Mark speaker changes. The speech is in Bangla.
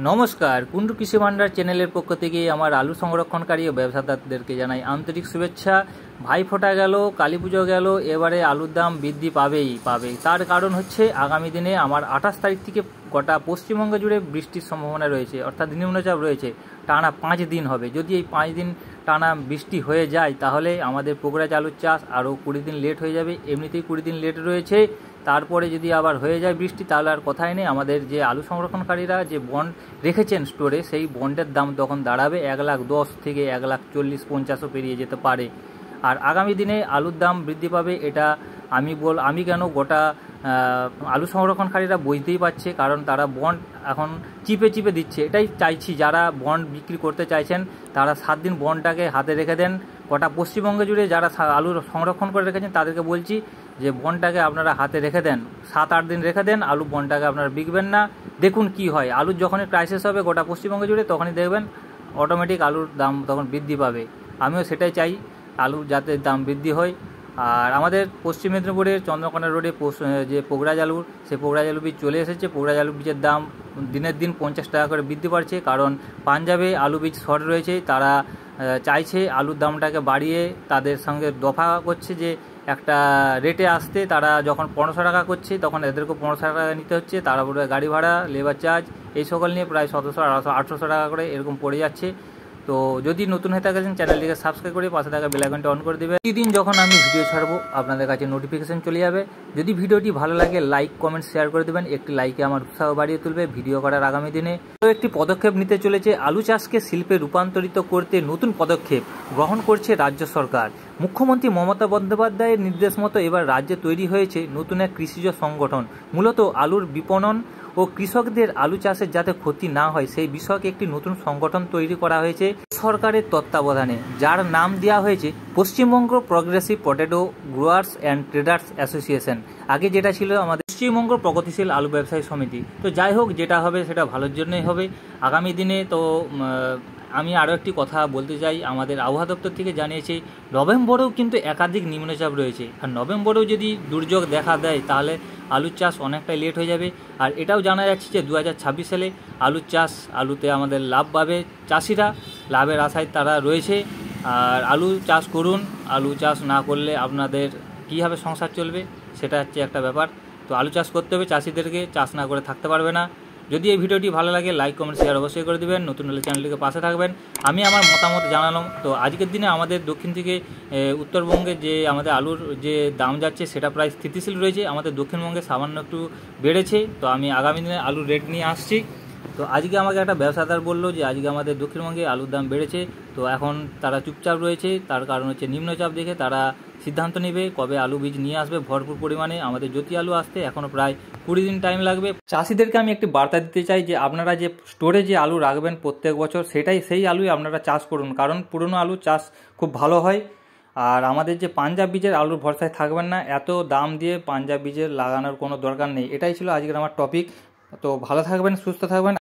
Speaker 1: নমস্কার, কুন্ডু কৃষি ভান্ডার চ্যানেলের পক্ষ থেকে আমার আলু সংরক্ষণকারী ও ব্যবসাদারদেরকে জানাই আন্তরিক শুভেচ্ছা। ভাইফোঁটা গেল, কালী পুজো গেল, এবারে আলুর দাম বৃদ্ধি পাবে। তার কারণ হচ্ছে আগামী দিনে আমার 28 তারিখ থেকে গোটা পশ্চিমবঙ্গ জুড়ে বৃষ্টির সম্ভাবনা রয়েছে, অর্থাৎ নিম্নচাপ রয়েছে। টানা 5 দিন হবে। যদি এই 5 দিন টানা বৃষ্টি হয়ে যায় তাহলে আমাদের পোগরাজ আলুর চাষ আরও 20 দিন লেট হয়ে যাবে। এমনিতেই 20 দিন লেট রয়েছে, তারপরে যদি আবার হয়ে যায় বৃষ্টি তাহলে আর কথাই নেই। আমাদের যে আলু সংরক্ষণকারীরা যে বন্ড রেখেছেন স্টোরে, সেই বন্ডের দাম তখন দাঁড়াবে 1,10,000 থেকে 1,40,50ও পেরিয়ে যেতে পারে। আর আগামী দিনে আলুর দাম বৃদ্ধি পাবে, এটা আমি কেন গোটা আলু সংরক্ষণকারীরা বুঝতেই পারছে, কারণ তারা বন্ড এখন চিপে দিচ্ছে। এটাই চাইছি, যারা বন্ড বিক্রি করতে চাইছেন তারা 7 দিন বন্ডটাকে হাতে রেখে দেন। গোটা পশ্চিমবঙ্গে জুড়ে যারা আলু সংরক্ষণ করে রেখেছেন তাদেরকে বলছি যে বন্ডটাকে আপনারা হাতে রেখে দেন, 7-8 দিন রেখে দেন। আলু বন্ডটাকে আপনারা বিকবেন না, দেখুন কি হয়। আলুর যখনই ক্রাইসিস হবে গোটা পশ্চিমবঙ্গে জুড়ে, তখনই দেখবেন অটোমেটিক আলুর দাম তখন বৃদ্ধি পাবে। আমিও সেটাই চাই, আলুর যাতে দাম বৃদ্ধি হয়। আর আমাদের পশ্চিম মেদিনীপুরের চন্দ্রকোনা রোডে যে পোগরাজ আলুর, সেই পোগরাজ আলু বীজ চলে এসেছে। পোগরাজ আলু বীজের দাম দিনের দিন 50 টাকা করে বৃদ্ধি পাচ্ছে, কারণ পাঞ্জাবে আলু বীজ শর্ট রয়েছে। তারা চাইছে আলুর দামটাকে বাড়িয়ে তাদের সঙ্গে দফা করছে যে একটা রেটে আসতে। তারা যখন 1500 টাকা করছে তখন এদেরকেও 1500 টাকা নিতে হচ্ছে। তারপরে গাড়ি ভাড়া, লেবার চার্জ, এই সকল নিয়ে প্রায় 1700-1800 টাকা করে এরকম পড়ে যাচ্ছে। তো যদি নতুন হয়ে থাকেন চ্যানেলটিকে সাবস্ক্রাইব করে পাশে থাকা বেল আইকনটা অন করে দেবেন। প্রতিদিন যখন আমি ভিডিও ছাড়বো আপনাদের কাছে নোটিফিকেশন চলে যাবে। যদি ভিডিওটি ভালো লাগে লাইক, কমেন্ট, শেয়ার করে দেবেন। একটি লাইকে আমার উৎসাহ বাড়িয়ে তুলবে ভিডিও করার আগামী দিনে। তো একটি পদক্ষেপ নিতে চলেছে, আলু চাষকে শিল্পে রূপান্তরিত করতে নতুন পদক্ষেপ গ্রহণ করছে রাজ্য সরকার। মুখ্যমন্ত্রী মমতা বন্দ্যোপাধ্যায়ের নির্দেশ মতো এবার রাজ্যে তৈরি হয়েছে নতুন এক কৃষিজ সংগঠন। মূলত আলুর বিপণন ও কৃষকদের আলু চাষের যাতে ক্ষতি না হয় সেই বিষয়কে একটি নতুন সংগঠন তৈরি করা হয়েছে সরকারের তত্ত্বাবধানে, যার নাম দেওয়া হয়েছে Paschimbanga progressive potato growers and traders association. আগে যেটা ছিল আমাদের পশ্চিমবঙ্গ প্রগতিশীল আলু ব্যবসায়ী সমিতি। তো যাই হোক, যেটা হবে সেটা ভালোর জন্যই হবে আগামী দিনে। তো আমি আরও একটি কথা বলতে চাই, আমাদের আবহাওয়া দপ্তর থেকে জানিয়েছে নভেম্বরেও কিন্তু একাধিক নিম্নচাপ রয়েছে। আর নভেম্বরেও যদি দুর্যোগ দেখা দেয় তাহলে আলুর চাষ অনেকটাই লেট হয়ে যাবে। আর এটাও জানা যাচ্ছে যে 2026 সালে আলুতে আমাদের লাভ পাবে চাষিরা, লাভের আশায় তারা রয়েছে। আর আলু চাষ করুন, আলু চাষ না করলে আপনাদের কীভাবে সংসার চলবে সেটা হচ্ছে একটা ব্যাপার। তো আলু চাষ করতে হবে চাষিদেরকে, চাষ না করে থাকতে পারবে না। যদি এই ভিডিওটি ভালো লাগে লাইক, কমেন্ট, শেয়ার অবশ্যই করে দেবেন। নতুন হলে চ্যানেলটিকে পাশে থাকবেন। আমি আমার মতামত জানালাম। তো আজকের দিনে আমাদের দক্ষিণ থেকে উত্তরবঙ্গে যে আমাদের আলুর যে দাম যাচ্ছে সেটা প্রায় স্থিতিশীল রয়েছে। আমাদের দক্ষিণবঙ্গে সামান্য একটু বেড়েছে। তো আমি আগামী দিনে আলুর রেট নিয়ে আসছি। তো আজকে আমাকে একটা ব্যবসাদার বললো যে আজকে আমাদের দক্ষিণবঙ্গে আলুর দাম বেড়েছে। তো এখন তারা চুপচাপ রয়েছে, তার কারণ হচ্ছে নিম্নচাপ দেখে তারা সিদ্ধান্ত নেবে কবে আলু বীজ নিয়ে আসবে ভরপুর পরিমাণে। আমাদের জ্যোতি আলু আসতে এখনও প্রায় 20 দিন টাইম লাগবে। চাষিদেরকে আমি একটি বার্তা দিতে চাই যে আপনারা যে স্টোরে যে আলু রাখবেন প্রত্যেক বছর সেই আলুই আপনারা চাষ করুন, কারণ পুরনো আলু চাষ খুব ভালো হয়। আর আমাদের যে পাঞ্জাব বীজের আলুর ভরসায় থাকবেন না, এত দাম দিয়ে পাঞ্জাব বীজের লাগানোর কোনো দরকার নেই। এটাই ছিল আজকের আমার টপিক। তো ভালো থাকবেন, সুস্থ থাকবেন।